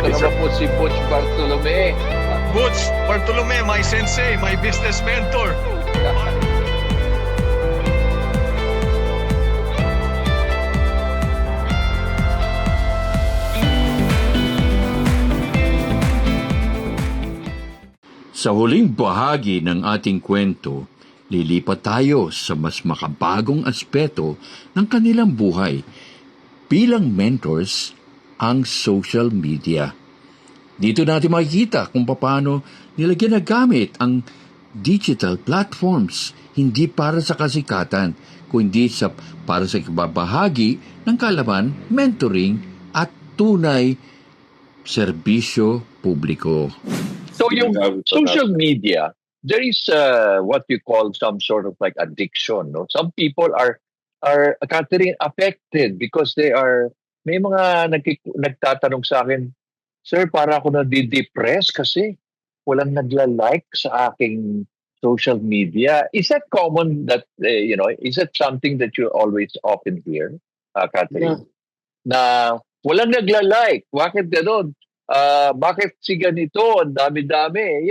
Ito naman po si Butch Bartolome. Butch Bartolome, my sensei, my business mentor. Sa huling bahagi ng ating kwento, lilipat tayo sa mas makabagong aspeto ng kanilang buhay bilang mentors, ang social media. Dito natin makikita kung paano nila ginagamit ang digital platforms hindi para sa kasikatan, kundi para sa ibabahagi ng kaalaman, mentoring at tunay serbisyo publiko. So yung social media, there is what you call some sort of like addiction. No, some people are Catherine, affected because may mga nagtatanong sa akin, sir, para ako nadi-depress kasi walang nagla-like sa aking social media. Is that common that is that something that you always often hear, Catherine? Yeah. Na walang nagla-like. Bakit gano'n? Bakit si ganito? Ang dami-dami.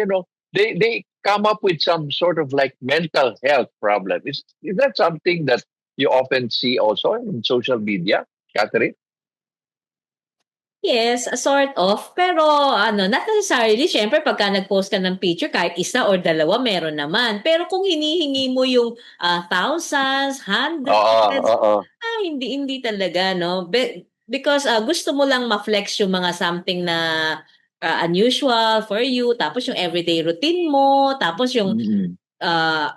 They come up with some sort of like mental health problem. Is that something that you often see also in social media, Catherine? Yes, sort of. Pero not necessarily. Siyempre, pagka nag-post ka ng picture, kahit isa or dalawa, meron naman. Pero kung hinihingi mo yung thousands, hundreds, hindi talaga, no? Because gusto mo lang ma-flex yung mga something na unusual for you, tapos yung everyday routine mo, tapos yung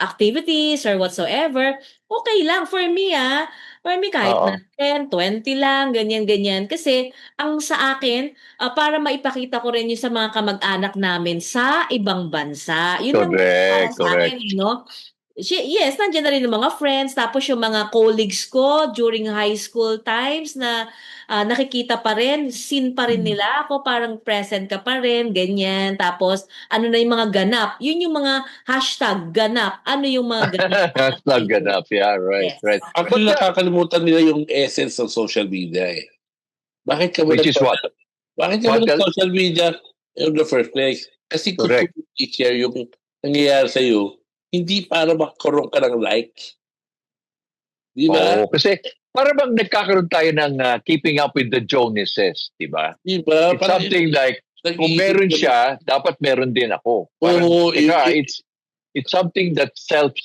activities or whatsoever, okay lang. For me kahit na 10, 20 lang, ganyan-ganyan. Kasi ang sa akin, para maipakita ko rin yung sa mga kamag-anak namin sa ibang bansa. Yun lang para sa akin, yes, nandiyan na rin yung mga friends, tapos yung mga colleagues ko during high school times na nakikita pa rin, seen pa rin nila ako, parang present ka pa rin, ganyan. Tapos, ano na yung mga ganap? Yun yung mga hashtag ganap. Ano yung mga ganap? Hashtag ganap, yeah, right, yes. Right. Actually, nakakalimutan nila yung essence ng social media eh. Bakit ka Which is what? Bakit ka social media in the first place? Kasi kung i-share yung nangyayari sa'yo, hindi para makaroon ka ng like. Di ba? Oo, kasi para bang nagkakaroon tayo ng keeping up with the Joneses, di ba? Diba? It's something like, kung meron siya, dapat meron din ako. Parang, it's something that self,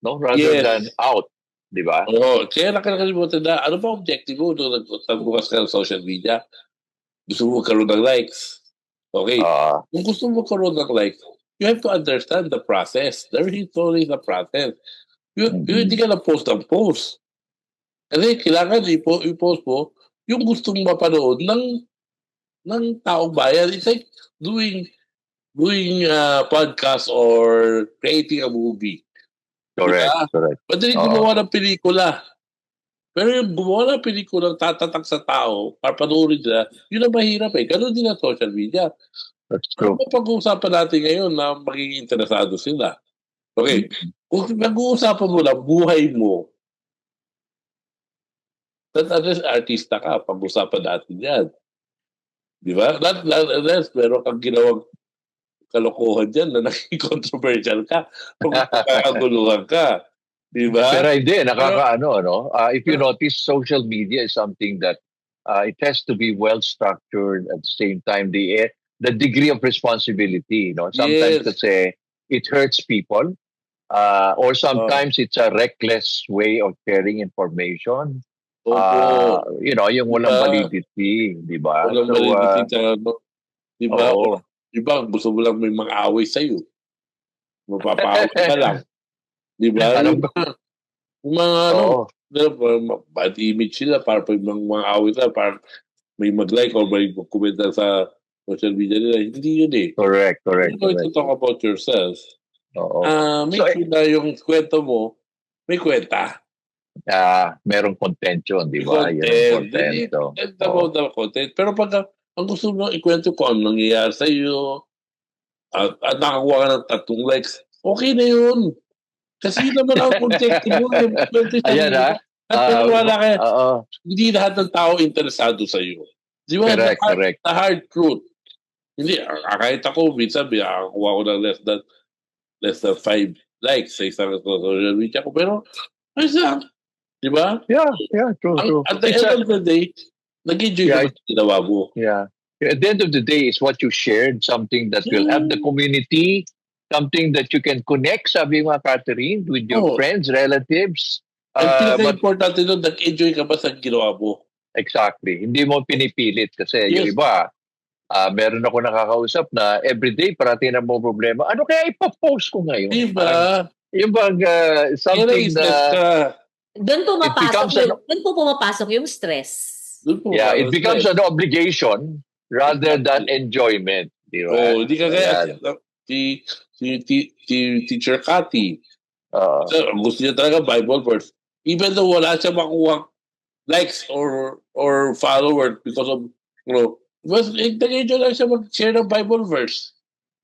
no? Rather than out, di ba? Oo, kaya nakakalimutan na, ano ba objective mo nung nagbukas ka ng social media? Gusto mo karoon ng likes. Okay. Kung gusto mo karoon ng likes, you have to understand the process. There is only the process. Hindi ka na post ang post. Kasi kailangan i-post mo yung gustong mapanood ng taong bayan. It's like doing podcast or creating a movie. Correct, diba? Correct. Madali gumawa ng pelikula. Pero yung gumawa ng pelikula tatatak sa tao para panoorin nila, yun ang mahirap eh. Ganun din ang social media. That's true. Ano pag-uusapan natin ngayon na magiging interesado sila? Okay. Kung nag-uusapan mo lang buhay mo, at artista ka, pag-usapan natin yan. Di ba? Unless meron kang ginawang kalokohan dyan na naging controversial ka, pagkakaguluhan ka. Di ba? Pero hindi, nakakaano, no? If you notice, social media is something that it has to be well-structured at the same time. The degree of responsibility, sometimes kasi it hurts people, or sometimes it's a reckless way of sharing information. Yung walang validity, di ba? Walang validity, di ba? Di ba, gusto mo lang may mga away sa'yo. Mapapaway ka lang. Di ba? Yung mga bad image sila para pag mga away sila, para may mag-like or may mag-comment sa social media nila. Hindi yun eh. Correct. You're going to talk about yourself. Make sure na yung kwento mo, may kwenta. Merong content yun, di ba? Content. About the content. Pero pag ang gusto mo ikwento ko ano nangyayari sa iyo at nakakuha ka ng 3 likes, okay na yun. Kasi yun naman ang objective mo. Ayan at wala ka. Hindi lahat ng tao interesado sa iyo. Di ba? Correct. The hard truth. Hindi, kahit ako, minsan, nakakuha ko ng less than 5 likes sa isang social media ko. Pero, ayos lang. Di ba? Yeah, true. At the end of the day, nag-enjoy ka sa ginawa mo. Yeah. At the end of the day, is what you shared, something that will help the community, something that you can connect, sabi mo, Catherine, with your friends, relatives. Ang pinaka-importante nun, nag-enjoy ka ba sa ginawa mo? Exactly. Hindi mo pinipilit kasi yung iba, meron ako nakakausap na everyday parating na mo problema. Ano kaya ipapost ko ngayon? Diba? Yung bang something na... Doon po pumapasok yung stress. Yeah, it becomes an obligation rather than enjoyment. Diba? Hindi ka kaya si Teacher Cathy. Gusto niya talaga Bible verse. Even though wala siya makuha likes or followers because of, nag-enjoy lang siya mag-share ng Bible verse.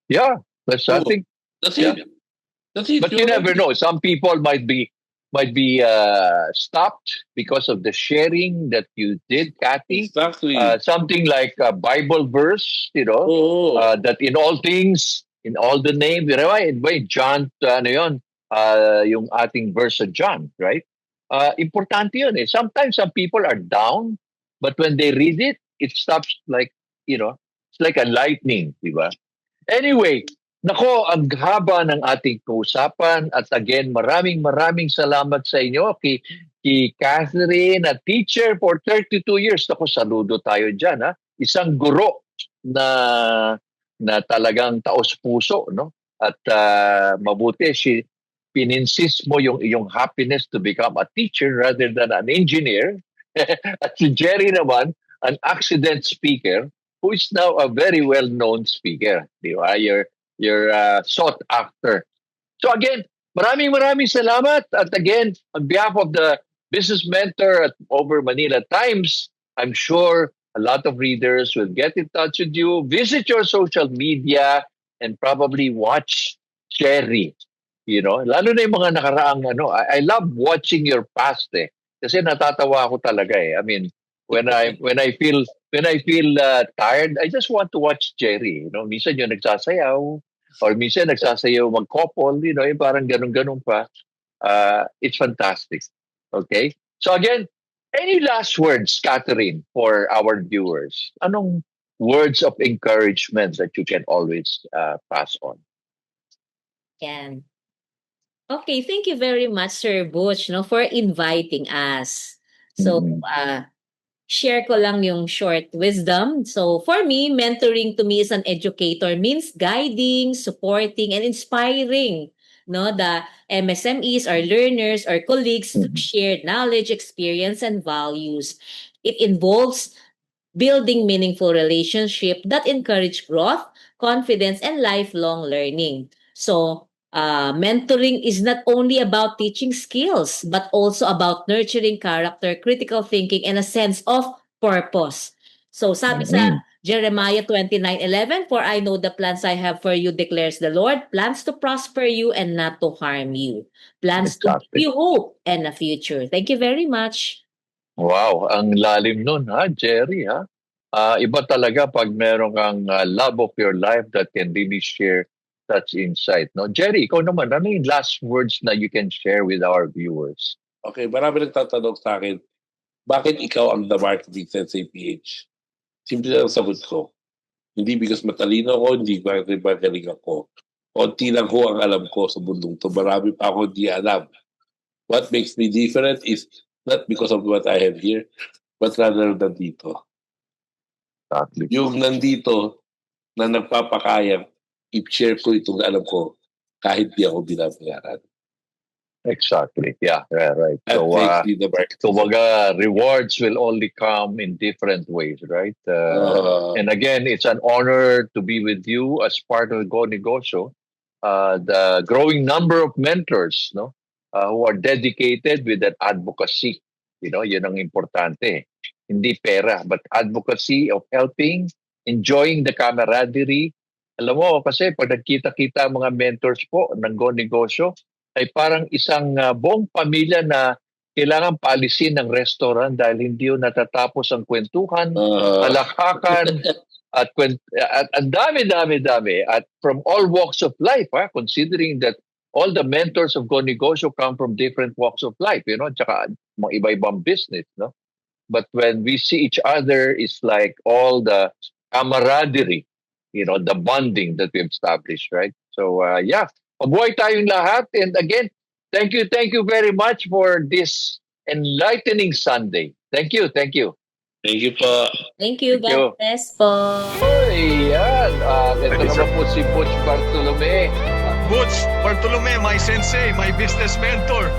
Yeah, that's it. That's it. But you never know. Some people might be stopped because of the sharing that you did, Cathy. Exactly. Something like a Bible verse, that in all things, in all the name, John, yung ating verse of John, right? Importante yun eh. Sometimes some people are down, but when they read it, it stops like, it's like a lightning, di ba? Anyway, nako, ang haba ng ating usapan at again, maraming salamat sa inyo kay Catherine, a teacher for 32 years. Nako, saludo tayo dyan, ha? Isang guro na talagang taos-puso, no? At mabuti, pininsist mo yung iyong happiness to become a teacher rather than an engineer. At si Jerry naman, an accident speaker who is now a very well-known speaker. Di ba? You're sought after. So again, maraming salamat. At again, on behalf of the Business Mentor at Over Manila Times, I'm sure a lot of readers will get in touch with you. Visit your social media and probably watch Jerry. Lalo na yung mga nakaraang I love watching your past eh. Kasi natatawa ako talaga eh. I mean, when I feel tired, I just want to watch Jerry. Minsan yung nagsasayaw or minsan nagsasayaw mag-couple, yung parang ganun pa. It's fantastic. Okay? So again, any last words, Catherine, for our viewers? Anong words of encouragement that you can always pass on? Yan. Okay, thank you very much, Sir Butch, for inviting us. So, share ko lang yung short wisdom. So, for me, mentoring to me as an educator means guiding, supporting, and inspiring the MSMEs, our learners, our colleagues to share knowledge, experience, and values. It involves building meaningful relationships that encourage growth, confidence, and lifelong learning. So, mentoring is not only about teaching skills, but also about nurturing character, critical thinking, and a sense of purpose. So sabi sa Jeremiah 29:11, "For I know the plans I have for you, declares the Lord, plans to prosper you and not to harm you. Plans to give you hope and a future." Thank you very much. Wow, ang lalim nun, ha, Jerry, ha? Iba talaga pag meron kang love of your life that can really share such insight. No? Jerry, ikaw naman, ano yung last words na you can share with our viewers? Okay, marami nagtatanong sa akin, bakit ikaw ang The Marketing Sensei PH? Simple lang sagot ko. Hindi because matalino ko, hindi magaling ako. Konti lang ko ang alam ko sa mundong to. Marami pa ako di alam. What makes me different is not because of what I have here, but rather nandito. Exactly. Yung nandito na nagpapakayang i-share ko itong alam ko kahit di ako binabayaran. Exactly. Yeah, right. So, rewards will only come in different ways, right? And again, it's an honor to be with you as part of Go Negosyo. The growing number of mentors, who are dedicated with that advocacy. Yun ang importante. Hindi pera, but advocacy of helping, enjoying the camaraderie. Alam mo, kasi pag nagkita-kita mga mentors po ng Go Negosyo, ay parang isang buong pamilya na kailangan paalisin ng restaurant dahil hindi yun natatapos ang kwentuhan, palakhakan, at ang dami. At from all walks of life, considering that all the mentors of Go Negosyo come from different walks of life, tsaka mga iba-ibang business, no? But when we see each other, it's like all the camaraderie, the bonding that we've established, right? So, mabuhay tayong lahat. And again, thank you very much for this enlightening Sunday. Thank you. Thank you po. Thank you. Thank you. God bless po. Ayan. Ito Thank you, naman po si Butch Bartolome. Butch Bartolome, my sensei, my business mentor.